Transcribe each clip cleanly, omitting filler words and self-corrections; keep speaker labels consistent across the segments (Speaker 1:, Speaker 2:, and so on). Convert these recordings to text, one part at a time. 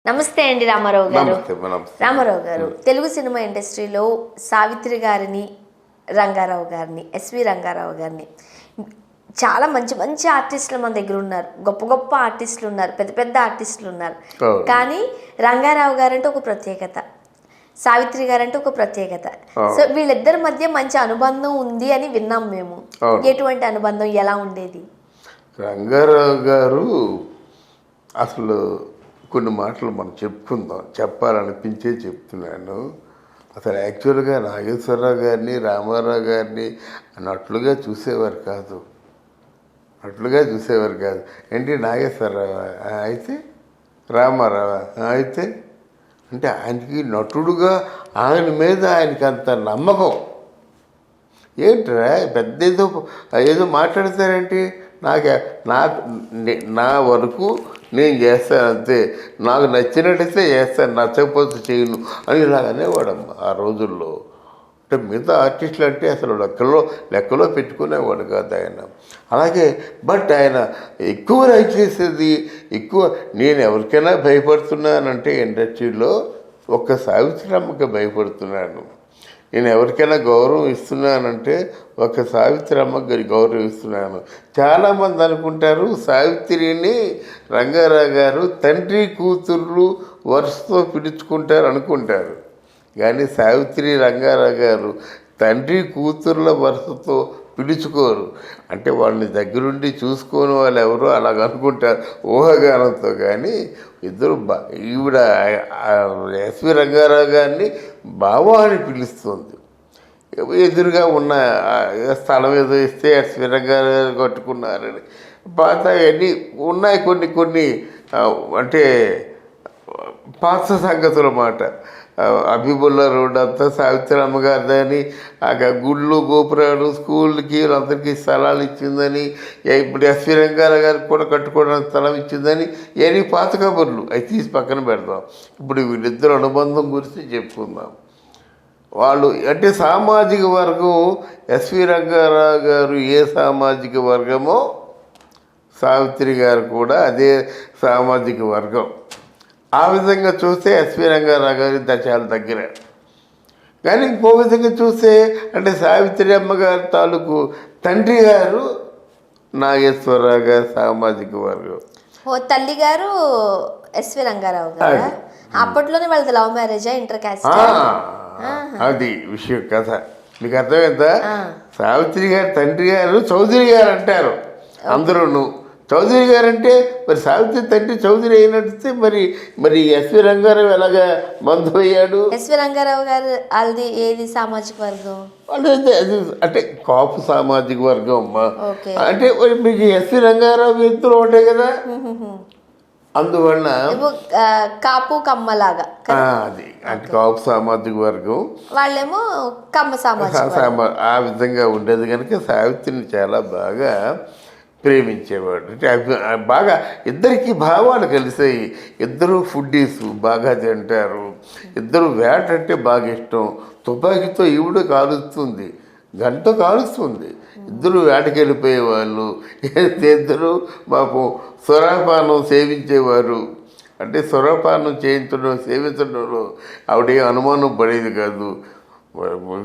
Speaker 1: నమస్తే అండి రామారావు గారు.
Speaker 2: నమస్తే నమస్తే.
Speaker 1: రామారావు గారు, తెలుగు సినిమా ఇండస్ట్రీలో సావిత్రి గారిని, రంగారావు గారిని, ఎస్వి రంగారావు గారిని, చాలా మంచి మంచి ఆర్టిస్టులు మన దగ్గర ఉన్నారు. గొప్ప గొప్ప ఆర్టిస్టులు ఉన్నారు, పెద్ద పెద్ద ఆర్టిస్టులు ఉన్నారు. కానీ రంగారావు గారంటే ఒక ప్రత్యేకత, సావిత్రి గారంటే ఒక ప్రత్యేకత. సో వీళ్ళిద్దరి మధ్య మంచి అనుబంధం ఉంది అని విన్నాం మేము. ఎటువంటి అనుబంధం, ఎలా ఉండేది?
Speaker 2: రంగారావు గారు అసలు కొన్ని మాటలు మనం చెప్పుకుందాం, చెప్పాలనిపించే చెప్తున్నాను. అసలు యాక్చువల్గా నాగేశ్వరరావు గారిని, రామారావు గారిని నటులుగా చూసేవారు కాదు, ఏంటి నాగేశ్వరరావు అయితే, రామారావు అయితే, అంటే ఆయనకి నటుడుగా ఆయన మీద ఆయనకి అంత నమ్మకం. ఏంట్రా పెద్ద ఏదో మాట్లాడతారేంటి, నా వరకు నేను చేస్తాను అంతే, నాకు నచ్చినట్టయితే చేస్తాను, నచ్చకపోతే చేయను అని ఇలాగ అనేవాడమ్మా ఆ రోజుల్లో. అంటే మిగతా ఆర్టిస్టులు అంటే అసలు లెక్కలో పెట్టుకునేవాడు కాదు ఆయన. అలాగే బట్ ఆయన ఎక్కువ లైక్ చేసేది, నేను ఎవరికైనా భయపడుతున్నానంటే ఇండస్ట్రీలో ఒక్క సావిత్రమ్మకి భయపడుతున్నాను. నేను ఎవరికైనా గౌరవం ఇస్తున్నానంటే ఒక సావిత్రమ్మకి గౌరవం ఇస్తున్నాను. చాలామంది అనుకుంటారు సావిత్రిని రంగారావు గారు తండ్రి కూతుర్లు వరుసతో పిలుచుకుంటారు అనుకుంటారు. కానీ సావిత్రి రంగారావు గారు తండ్రి కూతుర్ల వరుసతో పిలుచుకోరు. అంటే వాళ్ళని దగ్గరుండి చూసుకోని వాళ్ళు ఎవరో అలాగ అనుకుంటారు ఊహాగానంతో. కానీ ఇద్దరు ఈవిడ ఎస్వి రంగారావు గారిని బావా అని పిలుస్తుంది. ఎదురుగా ఉన్న స్థలం ఏదో ఇస్తే ఎస్వి రంగారావు గారు కట్టుకున్నారని పాత అన్నీ ఉన్నాయి, కొన్ని అంటే పాత సంగతుల మాట. అభిబుల్లా రోడ్ అంతా సావిత్రమ్మ గారిదని, గుళ్ళు గోపురాలు స్కూళ్ళకి అందరికీ స్థలాలు ఇచ్చిందని, ఇప్పుడు ఎస్వి రంగారావు గారికి కూడా కట్టుకోవడానికి స్థలం ఇచ్చిందని, ఏవి పాత కబుర్లు అవి తీసి పక్కన పెడదాం. ఇప్పుడు వీళ్ళిద్దరు అనుబంధం గురించి చెప్పుకుందాం. వాళ్ళు అంటే సామాజిక వర్గం, ఎస్వి రంగారావు గారు ఏ సామాజిక వర్గమో సావిత్రి గారు కూడా అదే సామాజిక వర్గం. ఆ విధంగా చూస్తే ఎస్వి రంగారావు గారి చాలా దగ్గర. కానీ ఇంకో విధంగా చూస్తే అంటే సావిత్రి అమ్మగారి తాలూకు తండ్రి గారు నాగేశ్వరరావు గారి సామాజిక వర్గం.
Speaker 1: ఓ తల్లి గారు ఎస్వి రంగారావు గారు. అప్పట్లోనే వాళ్ళది లవ్ మ్యారేజా, ఇంటర్ క్యాస్ట్?
Speaker 2: అది విషయం కథ. మీకు అర్థమైందా? సావిత్రి గారి తండ్రి గారు చౌదరి గారు అంటారు అందరూ. చౌదరి గారు అంటే మరి సావిత్రి తండ్రి చౌదరి అయినట్టు మరి ఎస్వి రంగారావు ఎలాగా బంధు అయ్యాడు?
Speaker 1: ఎస్వి రంగారావు గారు వాళ్ళది ఏది సామాజిక వర్గం?
Speaker 2: అంటే కాపు సామాజిక వర్గం అమ్మా. అంటే మీకు ఎస్వి రంగారావు ఇద్దరు ఒకటే కదా, అందువలన
Speaker 1: కాపు కమ్మలాగా
Speaker 2: అది అంటే కాపు సామాజిక వర్గం,
Speaker 1: వాళ్ళేమో కమ్మ సామాజిక
Speaker 2: ఆ విధంగా ఉండేది. కనుక సావిత్రిని చాలా బాగా ప్రేమించేవాడు. అంటే బాగా ఇద్దరికి భావాలు కలిసాయి. ఇద్దరు ఫుడ్డీస్, బాగా తింటారు. ఇద్దరు వేట అంటే బాగా ఇష్టం. తుపాకీతో ఈవిడ కాలుస్తుంది, గంట కాలుస్తుంది. ఇద్దరు వేటకి వెళ్ళిపోయేవాళ్ళు. ఇద్దరు పాపం సురాపానం సేవించేవారు. అంటే సురాపానం సేవించడంలో ఆవిడే అనుమానం పడేది కాదు.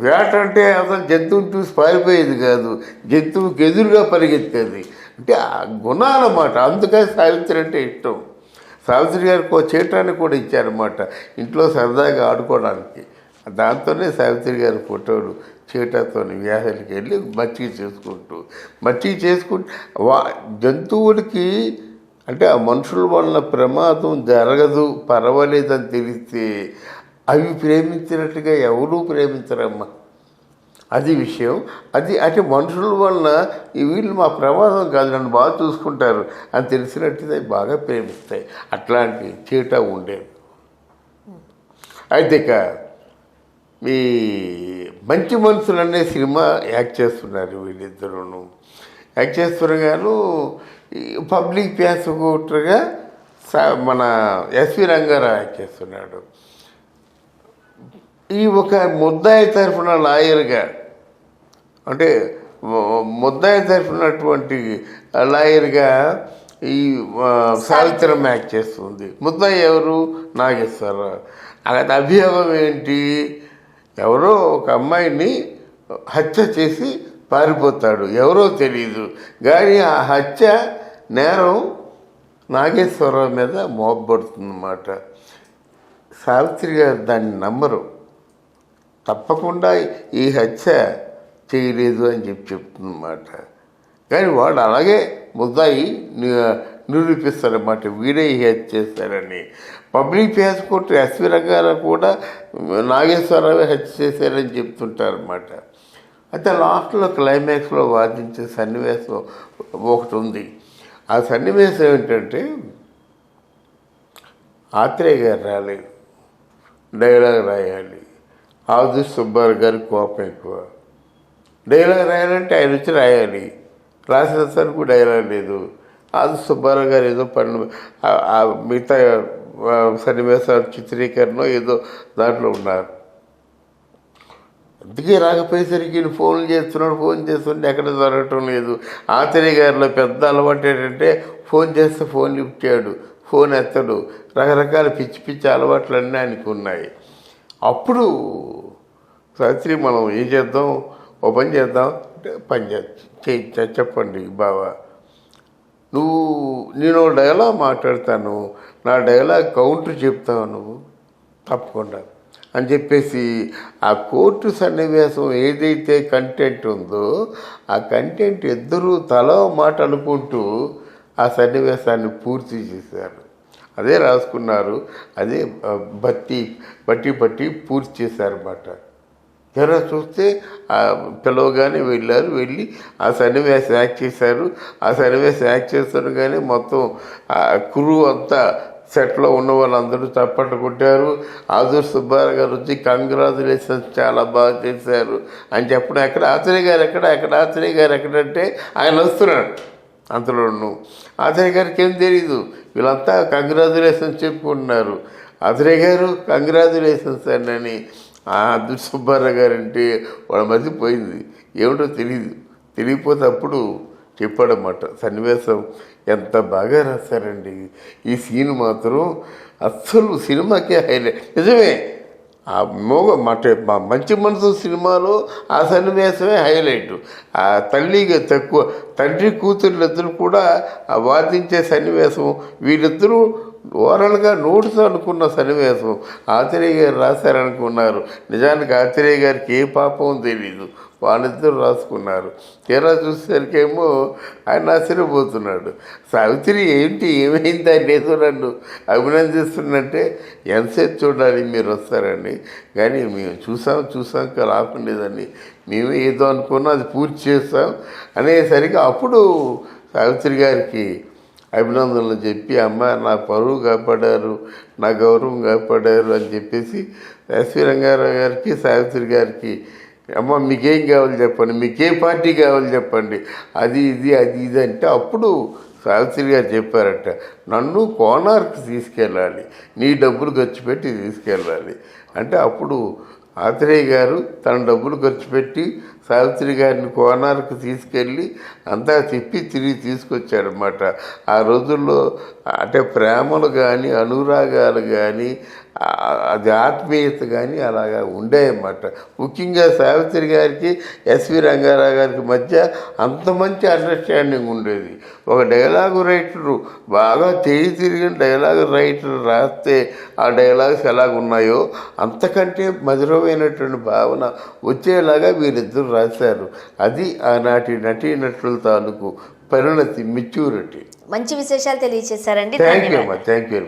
Speaker 2: వేట అంటే అసలు జంతువుని చూసి పారిపోయేది కాదు, జంతువుకి ఎదురుగా పరిగెత్తేది. అంటే ఆ గుణాలన్నమాట. అందుకని సావిత్రి అంటే ఇష్టం. సావిత్రి గారికి చేయటానికి కూడా ఇచ్చారన్నమాట, ఇంట్లో సరదాగా ఆడుకోవడానికి. దాంతోనే సావిత్రి గారి ఫోటోలు చీటతో వ్యాధులకి వెళ్ళి మచ్చిక చేసుకుంటూ జంతువులకి అంటే ఆ మనుషుల వలన ప్రమాదం జరగదు, పర్వాలేదని తెలిస్తే అవి ప్రేమించినట్టుగా ఎవరూ ప్రేమించరమ్మా. అది విషయం. అది అంటే మనుషుల వలన వీళ్ళు మా ప్రమాదం కాదు, నన్ను బాగా చూసుకుంటారు అని తెలిసినట్టుగా బాగా ప్రేమిస్తాయి. అట్లాంటి చీట ఉండేది. అయితే ఇక మీ మంచి మనుషులు అనే సినిమా యాక్ట్ చేస్తున్నారు వీళ్ళిద్దరూ. యాక్ట్ చేస్తున్నారు. పబ్లిక్ ప్రాసిక్యూటర్గా మన ఎస్వి రంగారావు యాక్ట్ చేస్తున్నాడు. ఈ ఒక ముద్దాయి తరఫున లాయర్గా, అంటే ముద్దాయి తరఫునటువంటి లాయర్గా ఈ సావిత్రమ్మ యాక్ట్ చేస్తుంది. ముద్దాయి ఎవరు? నాగేశ్వరరావు. అది అభియోగం ఏంటి? ఎవరో ఒక అమ్మాయిని హత్య చేసి పారిపోతాడు, ఎవరో తెలియదు, కానీ ఆ హత్య నేరం నాగేశ్వరరావు మీద మోపబడుతుందన్నమాట. సావిత్రి గారు దాన్ని నమ్మరు, తప్పకుండా ఈ హత్య చేయలేదు అని చెప్తుందన్నమాట. కానీ వాడు అలాగే ముద్దాయి నిరూపిస్తారన్నమాట, వీడే ఈ హత్య చేశారని. పబ్లిక్ ప్రాసిక్యూటర్ ఎస్వి రంగారావు కూడా నాగేశ్వరరావు హత్య చేశారని చెప్తుంటారన్నమాట. అయితే లాస్ట్లో క్లైమాక్స్లో వాదించే సన్నివేశం ఒకటి ఉంది. ఆ సన్నివేశం ఏంటంటే, ఆత్రేయ గారు రాలేదు, డైలాగ్ రాయాలి. ఆది సుబ్బారావు గారి కోపం ఎక్కువ. డైలాగ్ రాయాలంటే ఆయన వచ్చి రాయాలి, రాసిన సరికి డైలాగ్ లేదు. ఆది సుబ్బారావు గారు ఏదో పన్ను మిగతా సన్నివేశాలు చిత్రీకరణ ఏదో దాంట్లో ఉన్నారు. అందుకే రాకపోయేసరికి ఫోన్ చేస్తుంటే ఎక్కడ జరగటం లేదు. ఆత్రేయ గారిలో పెద్ద అలవాటు ఏంటంటే, ఫోన్ చేస్తే ఫోన్ లిఫ్ట్ చేయడు, ఫోన్ ఎత్తడు, రకరకాల పిచ్చి పిచ్చి అలవాట్లన్నీ ఆయనకు ఉన్నాయి. అప్పుడు సావిత్రి, మనం ఏం చేద్దాం, ఓ పని చేద్దాం అంటే, చెప్పండి బావా, నేను డైలాగ్ మాట్లాడతాను, నా డైలాగ్ కౌంటర్ చెప్తావు నువ్వు తప్పకుండా అని చెప్పేసి, ఆ కోర్టు సన్నివేశం ఏదైతే కంటెంట్ ఉందో ఆ కంటెంట్ ఇద్దరూ తలా మాట అనుకుంటూ ఆ సన్నివేశాన్ని పూర్తి చేశారు. అదే రాసుకున్నారు, అదే బట్టి పూర్తి చేశారన్నమాట. తెర చూస్తే ఆ పిలవగానే వెళ్ళి ఆ సన్నివేశం యాక్ట్ చేశారు. ఆ సన్నివేశం యాక్ట్ చేస్తుండగానే మొత్తం ఆ క్రూ అంతా సెట్లో ఉన్న వాళ్ళందరూ చప్పట్లు కొట్టారు. ఆదూర్ సుబ్బారావు గారు వచ్చి కంగ్రాచులేషన్స్, చాలా బాగా చేశారు అని చెప్పడం. ఆత్రేయ గారు ఎక్కడంటే ఆయన వస్తున్నాడు. అంతలోను ఆత్రేయ గారికి ఏం తెలీదు, వీళ్ళంతా కంగ్రాచులేషన్స్ చెప్పుకుంటున్నారు. ఆత్రేయ గారు కంగ్రాచులేషన్స్ అని. ఆదూర్ సుబ్బారావు గారు అంటే వాళ్ళ మధ్య పోయింది, ఏమిటో తెలియకపోతే అప్పుడు చెప్పాడన్నమాట. సన్నివేశం ఎంత బాగా రాశారండి, ఈ సీన్ మాత్రం అస్సలు సినిమాకే హైలైట్. నిజమే, ఆ మంచి మనసు సినిమాలో ఆ సన్నివేశమే హైలైట్. ఆ తండ్రి కూతురు ఇద్దరు కూడా వాదించే సన్నివేశం, వీళ్ళిద్దరూ ఓరల్గా నోట్స్ అనుకున్న సన్నివేశం ఆత్రేయ గారు రాశారనుకున్నారు. నిజానికి ఆత్రేయ గారికి ఏ పాపం తెలీదు, వాళ్ళిద్దరూ రాసుకున్నారు. తీరా చూసేసరికేమో ఆయన ఆశ్చర్యపోతున్నాడు. సావిత్రి ఏమైంది ఆయన ఏదో నన్ను అభినందిస్తున్నట్టే, ఎంతసేపు చూడాలి మీరు వస్తారండి, కానీ మేము చూసాక రాకుండేదని మేమే ఏదో అనుకున్నాం, అది పూర్తి చేస్తాం అనేసరికి అప్పుడు సావిత్రి గారికి అభినందనలు చెప్పి, అమ్మ నా పరువు కాపాడారు, నా గౌరవం కాపాడారు అని చెప్పేసి ఎస్వి రంగారావు గారికి సావిత్రి గారికి, అమ్మ మీకేం కావాలి చెప్పండి, మీకే పార్టీ కావాలి చెప్పండి, అది ఇది అంటే అప్పుడు సావిత్రి గారు చెప్పారట, నన్ను కోనార్క్ తీసుకెళ్ళాలి, నీ డబ్బులు ఖర్చు పెట్టి తీసుకెళ్ళాలి అంటే, అప్పుడు ఆత్రేయ గారు తన డబ్బులు ఖర్చు పెట్టి సావిత్రి గారిని కోనార్కు తీసుకెళ్ళి అంతా తిప్పి తిరిగి తీసుకొచ్చాడనమాట. ఆ రోజుల్లో అంటే ప్రేమలు కానీ అనురాగాలు కానీ అది ఆత్మీయత కానీ అలాగా ఉండేయన్నమాట. ముఖ్యంగా సావిత్రి గారికి ఎస్వి రంగారావు గారికి మధ్య అంత మంచి అండర్స్టాండింగ్ ఉండేది. ఒక డైలాగు రైటరు బాగా తిరిగిన డైలాగు రైటర్ రాస్తే ఆ డైలాగ్స్ ఎలాగున్నాయో అంతకంటే మధురమైనటువంటి భావన వచ్చేలాగా వీరిద్దరు రాశారు. అది ఆనాటి నటీనటుల తాలూకు పరిణతి, మెచ్యూరిటీ.
Speaker 1: మంచి విశేషాలు తెలియజేశారండి.
Speaker 2: థ్యాంక్ యూ అమ్మా, థ్యాంక్ యూ.